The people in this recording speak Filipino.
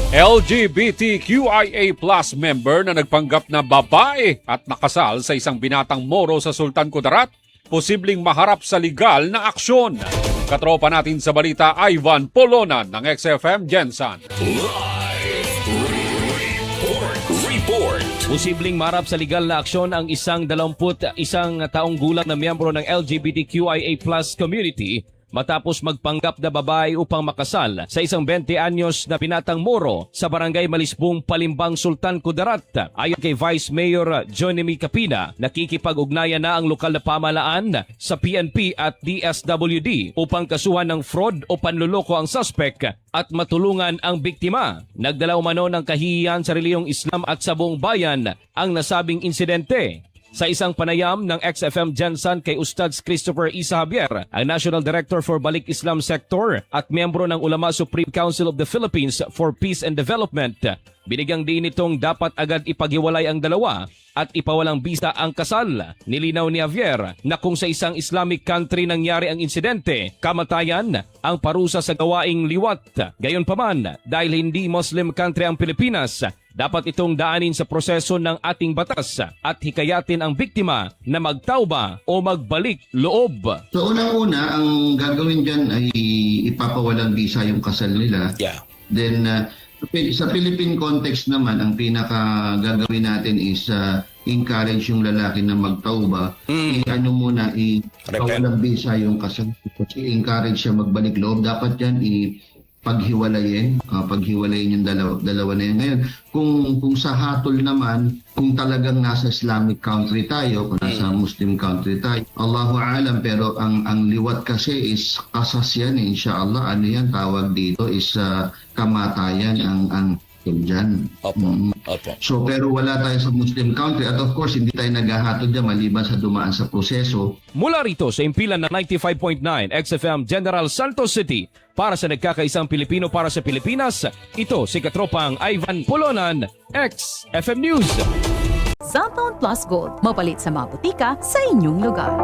LGBTQIA+ member na nagpanggap na babae at nakasal sa isang binatang Moro sa Sultan Kudarat, posibleng maharap sa legal na aksyon. Katropa natin sa balita, Ivan Polonan ng XFM Gensan. Report. Posibleng marap sa legal na aksyon ang isang 21 taong gulang na miyembro ng LGBTQIA+ community matapos magpanggap na babae upang makasal sa isang 20 anyos na binatang Moro sa barangay Malisbong, Palimbang, Sultan Kudarat. Ayon kay Vice Mayor Johnny Capina, nakikipag-ugnayan na ang lokal na pamahalaan sa PNP at DSWD upang kasuhan ng fraud o panluloko ang suspect at matulungan ang biktima. Nagdala umano ng kahihiyan sa reliyong Islam at sa buong bayan ang nasabing insidente. Sa isang panayam ng XFM Gensan kay Ustads Christopher Isa Javier, ang National Director for Balik Islam Sector at miyembro ng Ulama Supreme Council of the Philippines for Peace and Development, binigyang din nitong dapat agad ipaghiwalay ang dalawa at ipawalang bisa ang kasal. Nilinaw ni Javier na kung sa isang Islamic country nangyari ang insidente, kamatayan ang parusa sa gawaing liwat. Gayunpaman, dahil hindi Muslim country ang Pilipinas, dapat itong daanin sa proseso ng ating batas at hikayatin ang biktima na magtauba o magbalik loob. So unang-una, ang gagawin dyan ay ipapawalang visa yung kasal nila. Yeah. Then sa Philippine context naman, ang pinaka gagawin natin is encourage yung lalaki na magtauba. Ipawalang visa yung kasal. I-encourage siya magbalik loob. Dapat yan paghiwalayin yung dalawa na yan. Ngayon, kung sa hatol naman, kung talagang nasa Islamic country tayo, kung nasa Muslim country tayo, Allahu alam, pero ang liwat kasi is kasas yan, inshallah. Ano yan, tawag dito is kamatayan ang dyan. Opo. So, pero wala tayo sa Muslim country at of course, hindi tayo naghahatol dyan maliban sa dumaan sa proseso. Mula rito sa impilan ng 95.9 XFM General Santos City, para sa nagkakaisang Pilipino para sa Pilipinas, ito si katropang Ivan Polonan, XFM News. Cellphone Plus Gold, mapalit sa mga butika sa inyong lugar.